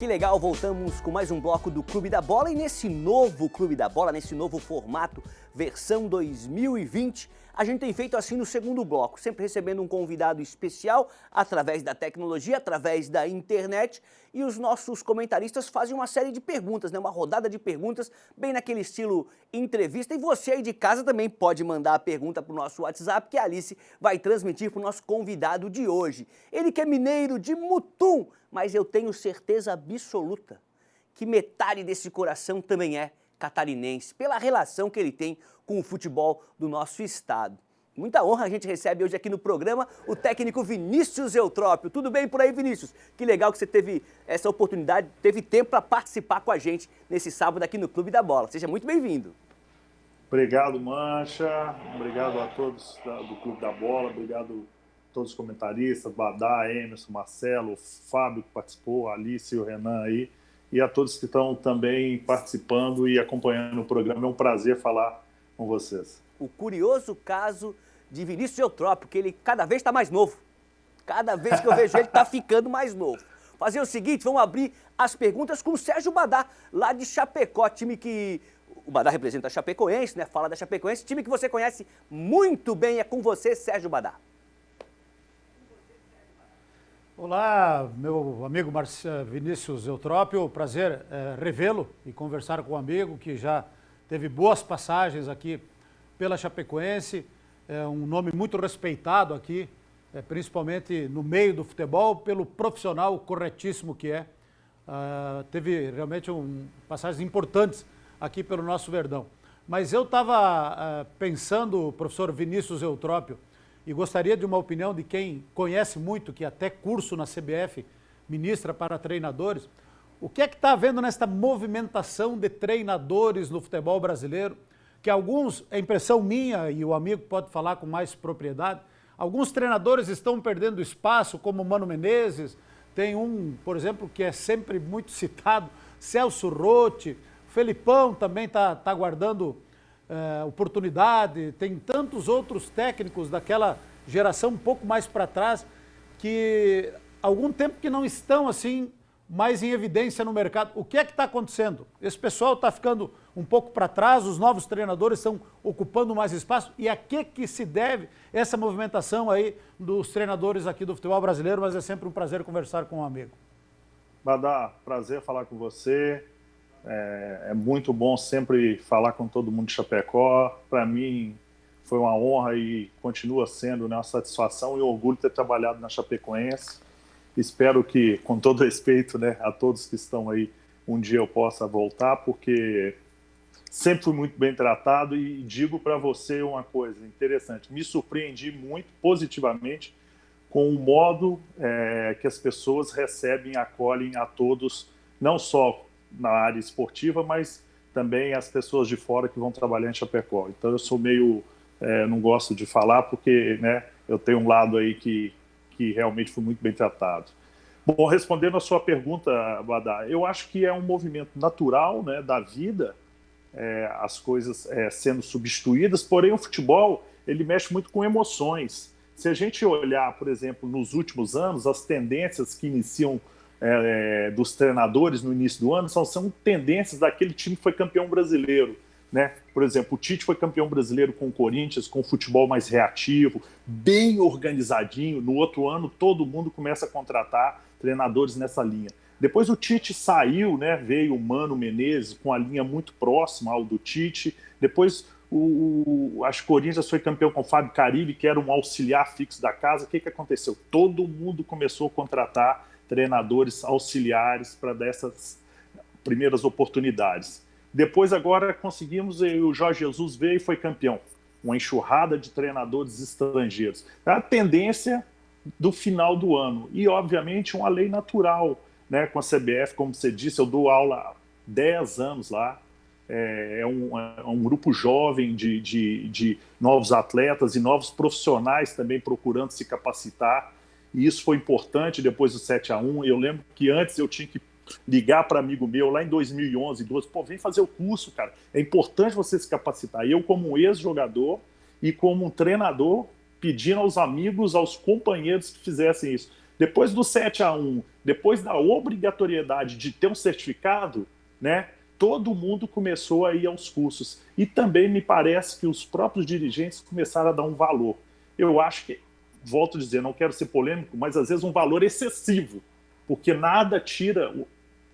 Que legal, voltamos com mais um bloco do Clube da Bola e nesse novo Clube da Bola, nesse novo formato, versão 2020, a gente tem feito assim no segundo bloco, sempre recebendo um convidado especial através da tecnologia, através da internet, e os nossos comentaristas fazem uma série de perguntas, né? Uma rodada de perguntas bem naquele estilo entrevista, e você aí de casa também pode mandar a pergunta para o nosso WhatsApp que a Alice vai transmitir para o nosso convidado de hoje. Ele que é mineiro de Mutum, mas eu tenho certeza absoluta que metade desse coração também é catarinense, pela relação que ele tem com o futebol do nosso estado. Muita honra a gente recebe hoje aqui no programa o técnico Vinícius Eutrópio. Tudo bem por aí, Vinícius? Que legal que você teve essa oportunidade, teve tempo para participar com a gente nesse sábado aqui no Clube da Bola. Seja muito bem-vindo. Obrigado, Mancha. Obrigado a todos do Clube da Bola. Obrigado a todos os comentaristas, Badá, Emerson, Marcelo, Fábio que participou, a Alice e o Renan aí. E a todos que estão também participando e acompanhando o programa. É um prazer falar com vocês. O curioso caso de Vinícius Eutrópio, que ele cada vez está mais novo. Cada vez que eu vejo ele, está ficando mais novo. Fazer o seguinte, vamos abrir as perguntas com o Sérgio Badá, lá de Chapecó, time que... O Badá representa a Chapecoense, né? Fala da Chapecoense, time que você conhece muito bem. É com você, Sérgio Badá. Olá, meu amigo Vinícius Eutrópio, prazer revê-lo e conversar com um amigo que já teve boas passagens aqui pela Chapecoense, é um nome muito respeitado aqui, principalmente no meio do futebol, pelo profissional corretíssimo que é. Teve realmente passagens importantes aqui pelo nosso Verdão. Mas eu estava pensando, professor Vinícius Eutrópio, e gostaria de uma opinião de quem conhece muito, que até curso na CBF ministra para treinadores. O que é que está havendo nesta movimentação de treinadores no futebol brasileiro? Que alguns, é impressão minha, e o amigo pode falar com mais propriedade, alguns treinadores estão perdendo espaço, como o Mano Menezes, tem um, por exemplo, que é sempre muito citado, Celso Rotti, Felipão também está guardando oportunidade, tem tantos outros técnicos daquela geração um pouco mais para trás que algum tempo que não estão assim mais em evidência no mercado. O que é que está acontecendo? Esse pessoal está ficando um pouco para trás, os novos treinadores estão ocupando mais espaço, e a que se deve essa movimentação aí dos treinadores aqui do futebol brasileiro? Mas é sempre um prazer conversar com um amigo. Badá, prazer falar com você. É muito bom sempre falar com todo mundo de Chapecó. Para mim foi uma honra e continua sendo, né, uma satisfação e orgulho ter trabalhado na Chapecoense. Espero que, com todo respeito, né, a todos que estão aí, um dia eu possa voltar, porque sempre fui muito bem tratado. E digo para você uma coisa interessante, me surpreendi muito positivamente com o modo que as pessoas recebem e acolhem a todos, não só na área esportiva, mas também as pessoas de fora que vão trabalhar em Chapecó. Então eu sou meio, não gosto de falar porque, né, eu tenho um lado aí que realmente fui muito bem tratado. Bom, respondendo a sua pergunta, Badá, eu acho que é um movimento natural, né, da vida, as coisas sendo substituídas, porém o futebol ele mexe muito com emoções. Se a gente olhar, por exemplo, nos últimos anos, as tendências que iniciam dos treinadores no início do ano são tendências daquele time que foi campeão brasileiro, né? Por exemplo, o Tite foi campeão brasileiro com o Corinthians, com o futebol mais reativo, bem organizadinho. No outro ano, todo mundo começa a contratar treinadores nessa linha. Depois o Tite saiu, né? Veio o Mano Menezes com a linha muito próxima ao do Tite. Depois acho que o Corinthians foi campeão com o Fábio Carilli, que era um auxiliar fixo da casa. O que aconteceu? Todo mundo começou a contratar treinadores auxiliares para dessas primeiras oportunidades. Depois agora conseguimos, o Jorge Jesus veio e foi campeão. Uma enxurrada de treinadores estrangeiros. É a tendência do final do ano. E, obviamente, uma lei natural, né, com a CBF, como você disse, eu dou aula há 10 anos lá. É um grupo jovem de novos atletas e novos profissionais também procurando se capacitar. E isso foi importante depois do 7-1. Eu lembro que antes eu tinha que ligar para amigo meu lá em 2011, 12, pô, vem fazer o curso, cara. É importante você se capacitar. E eu, como um ex-jogador e como um treinador, pedindo aos amigos, aos companheiros que fizessem isso. Depois do 7-1, depois da obrigatoriedade de ter um certificado, né, todo mundo começou a ir aos cursos. E também me parece que os próprios dirigentes começaram a dar um valor. Eu acho que, volto a dizer, não quero ser polêmico, mas às vezes um valor excessivo, porque nada tira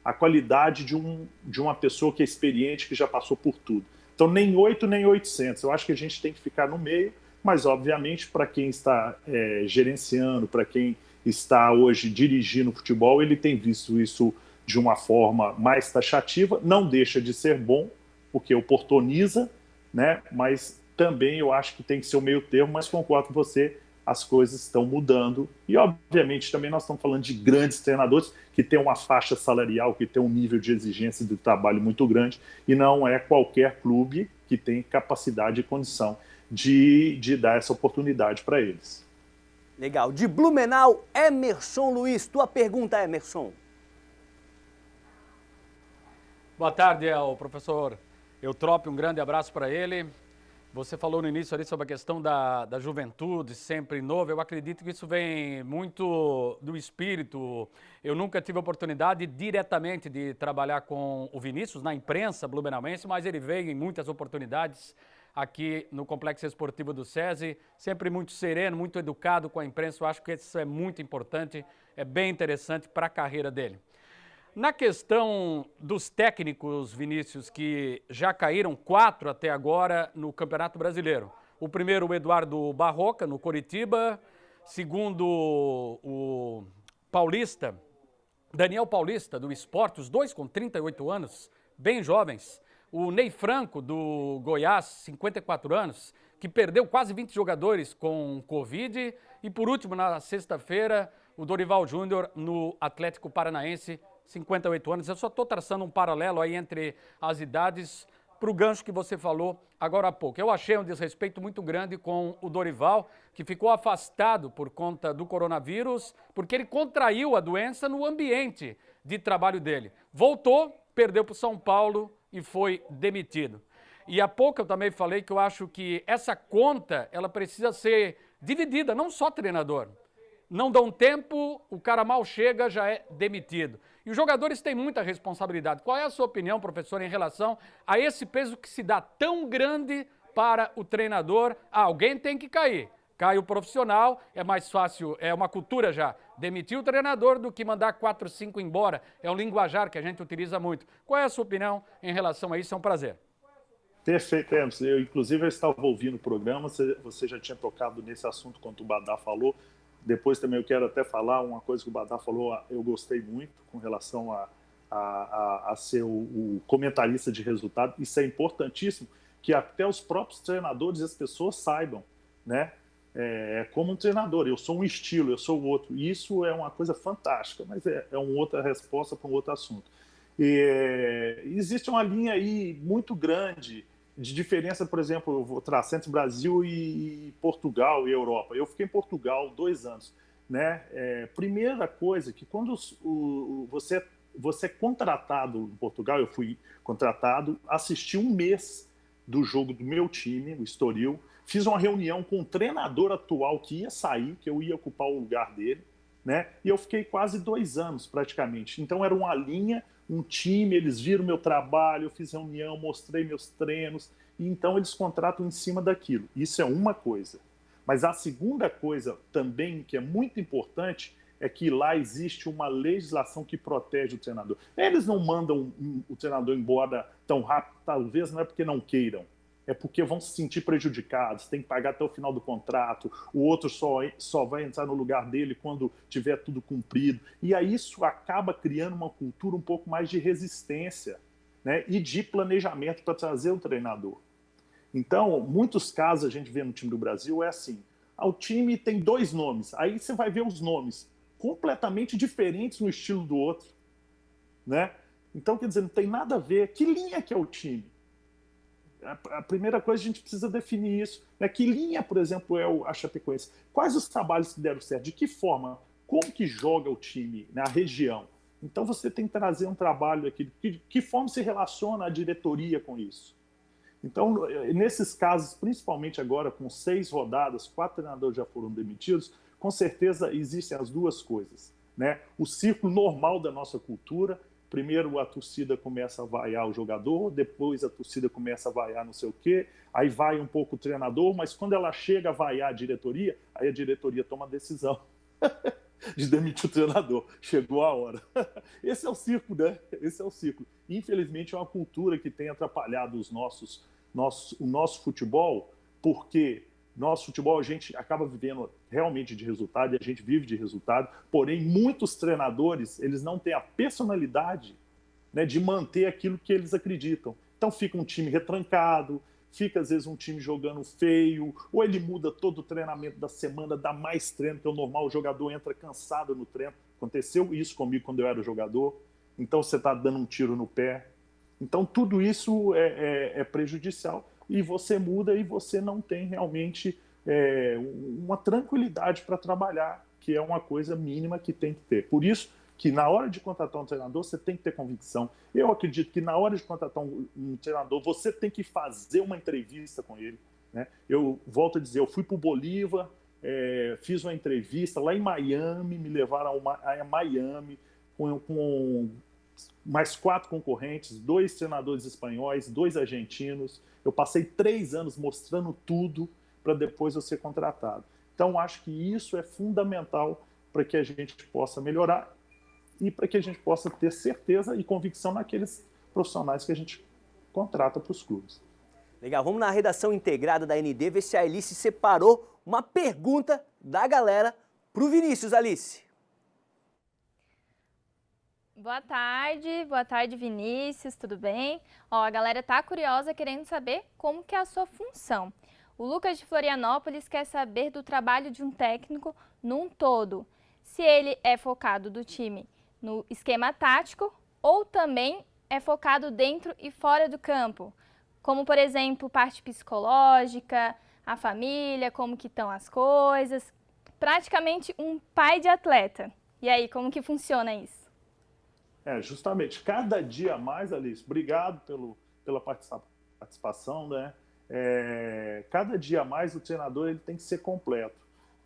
a qualidade de uma pessoa que é experiente, que já passou por tudo. Então, nem 8, nem 800. Eu acho que a gente tem que ficar no meio, mas, obviamente, para quem está gerenciando, para quem está hoje dirigindo o futebol, ele tem visto isso de uma forma mais taxativa. Não deixa de ser bom, porque oportuniza, né? Mas também eu acho que tem que ser o meio termo, mas concordo com você, as coisas estão mudando. E, obviamente, também nós estamos falando de grandes treinadores que têm uma faixa salarial, que têm um nível de exigência de trabalho muito grande, e não é qualquer clube que tem capacidade e condição de dar essa oportunidade para eles. Legal. De Blumenau, Emerson Luiz. Tua pergunta, Emerson. Boa tarde ao professor Eutrópio, um grande abraço para ele. Você falou no início ali sobre a questão da juventude, sempre novo. Eu acredito que isso vem muito do espírito. Eu nunca tive a oportunidade diretamente de trabalhar com o Vinícius na imprensa blumenauense, mas ele veio em muitas oportunidades aqui no Complexo Esportivo do SESI, sempre muito sereno, muito educado com a imprensa. Eu acho que isso é muito importante, é bem interessante para a carreira dele. Na questão dos técnicos, Vinícius, que já caíram 4 até agora no Campeonato Brasileiro. O primeiro, o Eduardo Barroca, no Coritiba. Segundo, o Paulista, Daniel Paulista, do Sport, os dois com 38 anos, bem jovens. O Ney Franco, do Goiás, 54 anos, que perdeu quase 20 jogadores com Covid. E, por último, na sexta-feira, o Dorival Júnior, no Atlético Paranaense, 58 anos. Eu só estou traçando um paralelo aí entre as idades para o gancho que você falou agora há pouco. Eu achei um desrespeito muito grande com o Dorival, que ficou afastado por conta do coronavírus, porque ele contraiu a doença no ambiente de trabalho dele. Voltou, perdeu para o São Paulo e foi demitido. E há pouco eu também falei que eu acho que essa conta, ela precisa ser dividida, não só treinador. Não dá um tempo, o cara mal chega, já é demitido. E os jogadores têm muita responsabilidade. Qual é a sua opinião, professor, em relação a esse peso que se dá tão grande para o treinador? Alguém tem que cair. Cai o profissional, é mais fácil, é uma cultura já, demitir o treinador do que mandar 4, 5 embora. É um linguajar que a gente utiliza muito. Qual é a sua opinião em relação a isso? É um prazer. Perfeito, Emerson. Inclusive, eu estava ouvindo o programa, você já tinha tocado nesse assunto quando o Badá falou. Depois também eu quero até falar uma coisa que o Badá falou, eu gostei muito com relação a ser o comentarista de resultado. Isso é importantíssimo, que até os próprios treinadores e as pessoas saibam, né? Como um treinador, eu sou um estilo, eu sou o outro. E isso é uma coisa fantástica, mas é uma outra resposta para um outro assunto. Existe uma linha aí muito grande de diferença, por exemplo, eu vou traçar entre Brasil e Portugal e Europa. Eu fiquei em Portugal 2 anos, né? Primeira coisa que quando você é contratado em Portugal, eu fui contratado, assisti 1 mês do jogo do meu time, o Estoril, fiz uma reunião com o treinador atual que ia sair, que eu ia ocupar o lugar dele, né? E eu fiquei quase 2 anos praticamente. Então era uma linha, um time, eles viram meu trabalho, eu fiz reunião, mostrei meus treinos, e então eles contratam em cima daquilo. Isso é uma coisa. Mas a segunda coisa também, que é muito importante, é que lá existe uma legislação que protege o treinador. Eles não mandam o treinador embora tão rápido, talvez não é porque não queiram, é porque vão se sentir prejudicados, tem que pagar até o final do contrato, o outro só vai entrar no lugar dele quando tiver tudo cumprido. E aí isso acaba criando uma cultura um pouco mais de resistência, né, e de planejamento para trazer o treinador. Então, muitos casos a gente vê no time do Brasil é assim, o time tem 2 nomes, aí você vai ver os nomes completamente diferentes no estilo do outro, né? Então, quer dizer, não tem nada a ver. Que linha que é o time? A primeira coisa, a gente precisa definir isso. Né? Que linha, por exemplo, é a Chapecoense? Quais os trabalhos que deram certo? De que forma? Como que joga o time na região? Então, você tem que trazer um trabalho aqui. De que forma se relaciona a diretoria com isso? Então, nesses casos, principalmente agora, com 6 rodadas, 4 treinadores já foram demitidos, com certeza existem as duas coisas, né? O ciclo normal da nossa cultura, primeiro a torcida começa a vaiar o jogador, depois a torcida começa a vaiar não sei o quê, aí vai um pouco o treinador, mas quando ela chega a vaiar a diretoria, aí a diretoria toma a decisão de demitir o treinador. Chegou a hora. Esse é o ciclo, né? Esse é o ciclo. Infelizmente é uma cultura que tem atrapalhado o nosso futebol, porque nosso futebol a gente acaba vivendo realmente de resultado, e a gente vive de resultado, porém muitos treinadores, eles não têm a personalidade, né, de manter aquilo que eles acreditam. Então fica um time retrancado, fica às vezes um time jogando feio, ou ele muda todo o treinamento da semana, dá mais treino, que é o normal, o jogador entra cansado no treino. Aconteceu isso comigo quando eu era jogador, então você está dando um tiro no pé. Então tudo isso é prejudicial. E você muda e você não tem realmente uma tranquilidade para trabalhar, que é uma coisa mínima que tem que ter. Por isso que na hora de contratar um treinador, você tem que ter convicção. Eu acredito que na hora de contratar um treinador, você tem que fazer uma entrevista com ele, né? Eu volto a dizer, eu fui para o Bolívar, fiz uma entrevista lá em Miami, me levaram a Miami com mais 4 concorrentes, 2 treinadores espanhóis, 2 argentinos. Eu passei 3 anos mostrando tudo para depois eu ser contratado. Então, acho que isso é fundamental para que a gente possa melhorar e para que a gente possa ter certeza e convicção naqueles profissionais que a gente contrata para os clubes. Legal, vamos na redação integrada da ND ver se a Alice separou uma pergunta da galera para o Vinícius. Alice. Boa tarde Vinícius, tudo bem? A galera tá curiosa querendo saber como que é a sua função. O Lucas de Florianópolis quer saber do trabalho de um técnico num todo, se ele é focado do time no esquema tático ou também é focado dentro e fora do campo, como por exemplo parte psicológica, a família, como que estão as coisas, praticamente um pai de atleta. E aí, como que funciona isso? Justamente, cada dia mais, Alice, obrigado pela participação, né? Cada dia mais o treinador ele tem que ser completo.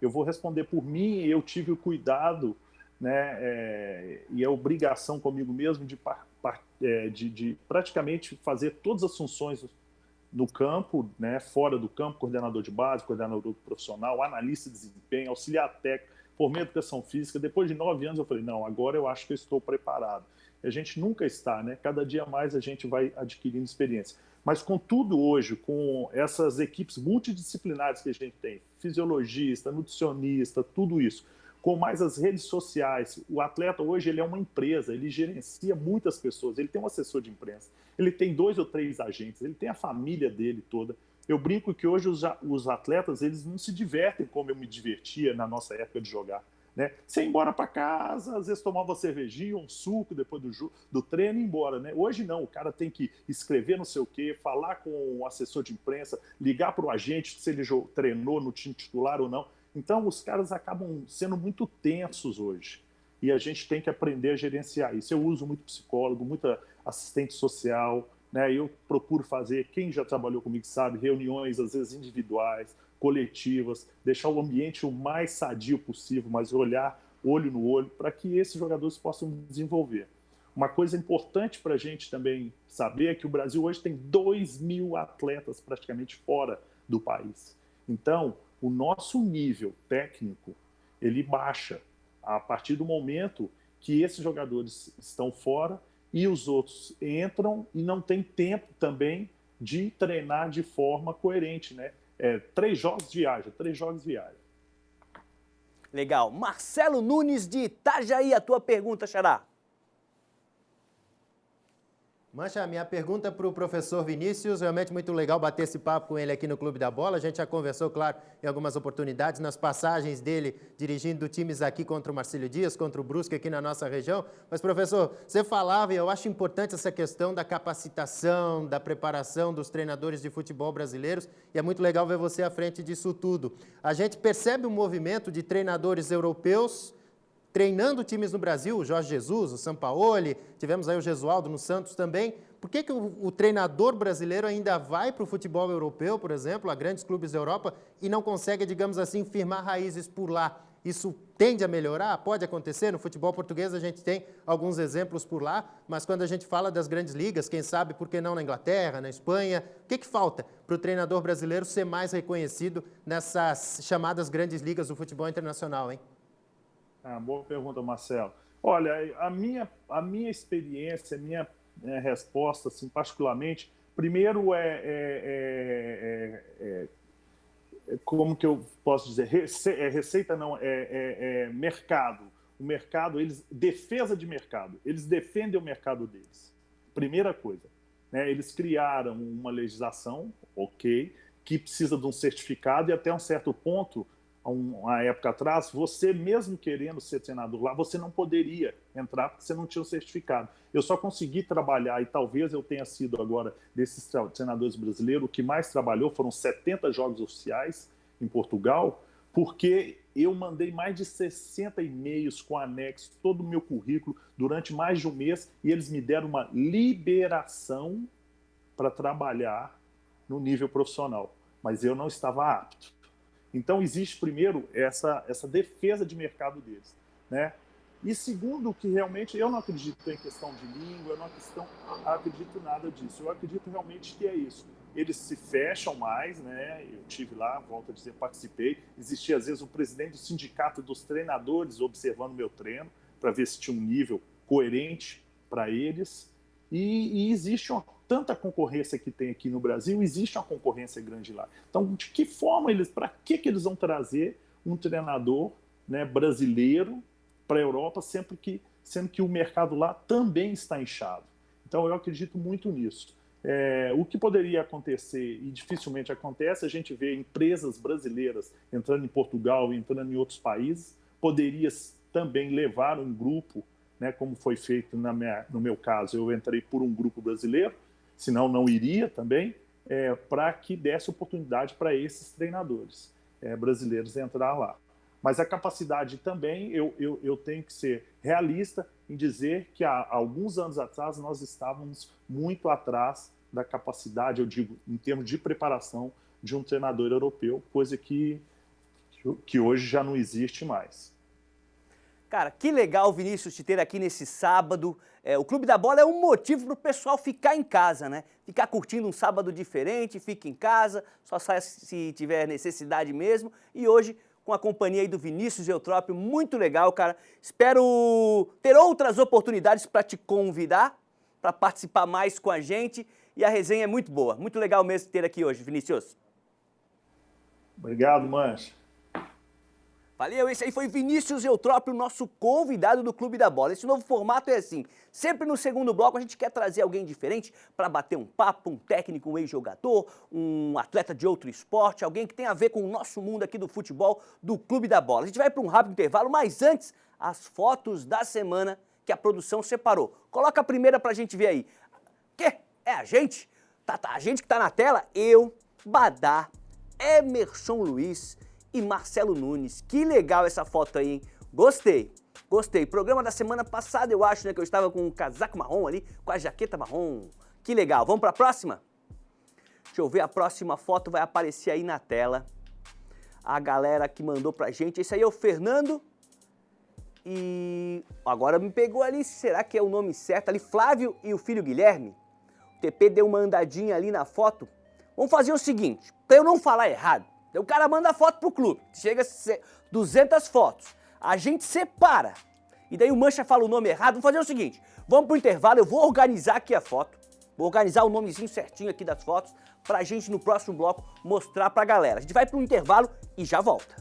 Eu vou responder por mim, eu tive o cuidado, né, e a obrigação comigo mesmo de praticamente fazer todas as funções no campo, né, fora do campo, coordenador de base, coordenador profissional, analista de desempenho, auxiliar técnico, formei educação física. Depois de 9 anos eu falei, não, agora eu acho que eu estou preparado. A gente nunca está, né? Cada dia mais a gente vai adquirindo experiência. Mas contudo hoje, com essas equipes multidisciplinares que a gente tem, fisiologista, nutricionista, tudo isso, com mais as redes sociais, o atleta hoje ele é uma empresa, ele gerencia muitas pessoas, ele tem um assessor de imprensa, ele tem 2 ou 3 agentes, ele tem a família dele toda. Eu brinco que hoje os atletas eles não se divertem como eu me divertia na nossa época de jogar, né? Você ia embora para casa, às vezes tomava uma cervejinha, um suco depois do treino e ir embora, né? Hoje não, o cara tem que escrever não sei o quê, falar com o assessor de imprensa, ligar para o agente se ele treinou no time titular ou não. Então os caras acabam sendo muito tensos hoje e a gente tem que aprender a gerenciar isso. Eu uso muito psicólogo, muita assistente social, né? Eu procuro fazer, quem já trabalhou comigo sabe, reuniões às vezes individuais, coletivas, deixar o ambiente o mais sadio possível, mas olhar olho no olho para que esses jogadores possam desenvolver. Uma coisa importante para a gente também saber é que o Brasil hoje tem 2.000 atletas praticamente fora do país. Então, o nosso nível técnico, ele baixa a partir do momento que esses jogadores estão fora e os outros entram e não tem tempo também de treinar de forma coerente, né? 3 jogos viaja. Legal. Marcelo Nunes de Itajaí, a tua pergunta, Xará. Mancha, minha pergunta para o professor Vinícius, realmente muito legal bater esse papo com ele aqui no Clube da Bola. A gente já conversou, claro, em algumas oportunidades, nas passagens dele dirigindo times aqui contra o Marcílio Dias, contra o Brusque aqui na nossa região. Mas, professor, você falava, e eu acho importante essa questão da capacitação, da preparação dos treinadores de futebol brasileiros, e é muito legal ver você à frente disso tudo. A gente percebe um movimento de treinadores europeus treinando times no Brasil, o Jorge Jesus, o Sampaoli, tivemos aí o Gesualdo no Santos também. Por que o treinador brasileiro ainda vai para o futebol europeu, por exemplo, a grandes clubes da Europa, e não consegue, digamos assim, firmar raízes por lá? Isso tende a melhorar? Pode acontecer? No futebol português a gente tem alguns exemplos por lá, mas quando a gente fala das grandes ligas, quem sabe por que não na Inglaterra, na Espanha, o que falta para o treinador brasileiro ser mais reconhecido nessas chamadas grandes ligas do futebol internacional, hein? Boa pergunta, Marcelo. Olha, a minha experiência, a minha resposta, assim, particularmente, primeiro como que eu posso dizer? Receita não, mercado. O mercado, defesa de mercado. Eles defendem o mercado deles. Primeira coisa. Né? Eles criaram uma legislação, ok, que precisa de um certificado e até um certo ponto, uma época atrás, você mesmo querendo ser treinador lá, você não poderia entrar porque você não tinha o certificado. Eu só consegui trabalhar, e talvez eu tenha sido agora, desses treinadores brasileiros, o que mais trabalhou foram 70 jogos oficiais em Portugal, porque eu mandei mais de 60 e-mails com anexo, todo o meu currículo, durante mais de um mês, e eles me deram uma liberação para trabalhar no nível profissional. Mas eu não estava apto. Então, existe, primeiro, essa defesa de mercado deles, né? E segundo, que realmente eu não acredito em questão de língua, eu não acredito nada disso. Eu acredito realmente que é isso. Eles se fecham mais, né? Eu tive lá, volto a dizer, participei. Existia, às vezes, o presidente do sindicato dos treinadores observando meu treino, para ver se tinha um nível coerente para eles. E existe tanta concorrência que tem aqui no Brasil, existe uma concorrência grande lá. Então, de que forma para que eles vão trazer um treinador, né, brasileiro para a Europa, sendo que o mercado lá também está inchado? Então, eu acredito muito nisso. O que poderia acontecer, e dificilmente acontece, a gente vê empresas brasileiras entrando em Portugal, entrando em outros países, poderia também levar um grupo, né, como foi feito no meu caso, eu entrei por um grupo brasileiro, senão não iria também, para que desse oportunidade para esses treinadores brasileiros entrar lá. Mas a capacidade também, eu tenho que ser realista em dizer que há alguns anos atrás nós estávamos muito atrás da capacidade, eu digo, em termos de preparação de um treinador europeu, coisa que hoje já não existe mais. Cara, que legal, Vinícius, te ter aqui nesse sábado. O Clube da Bola é um motivo para o pessoal ficar em casa, né? Ficar curtindo um sábado diferente, fica em casa, só sai se tiver necessidade mesmo. E hoje, com a companhia aí do Vinícius Eutrópio, muito legal, cara. Espero ter outras oportunidades para te convidar, para participar mais com a gente. E a resenha é muito boa. Muito legal mesmo ter aqui hoje, Vinícius. Obrigado, Mancha. Valeu, esse aí foi Vinícius Eutrópio, nosso convidado do Clube da Bola. Esse novo formato é assim, sempre no segundo bloco a gente quer trazer alguém diferente para bater um papo, um técnico, um ex-jogador, um atleta de outro esporte, alguém que tem a ver com o nosso mundo aqui do futebol, do Clube da Bola. A gente vai para um rápido intervalo, mas antes, as fotos da semana que a produção separou. Coloca a primeira pra gente ver aí. Quê? É a gente? A gente que tá na tela? Eu, Badá, Emerson Luiz e Marcelo Nunes. Que legal essa foto aí, hein? Gostei, gostei. Programa da semana passada, eu acho, né, que eu estava com o casaco marrom ali, com a jaqueta marrom. Que legal. Vamos para a próxima? Deixa eu ver, a próxima foto vai aparecer aí na tela. A galera que mandou pra gente. Esse aí é o Fernando. E agora me pegou ali, será que é o nome certo ali? Flávio e o filho Guilherme. O TP deu uma andadinha ali na foto. Vamos fazer o seguinte, para eu não falar errado. O cara manda a foto pro clube, chega a ser 200 fotos, a gente separa, e daí o Mancha fala o nome errado. Vamos fazer o seguinte, vamos pro intervalo, eu vou organizar aqui a foto, vou organizar o nomezinho certinho aqui das fotos, pra gente no próximo bloco mostrar pra galera. A gente vai pro intervalo e já volta.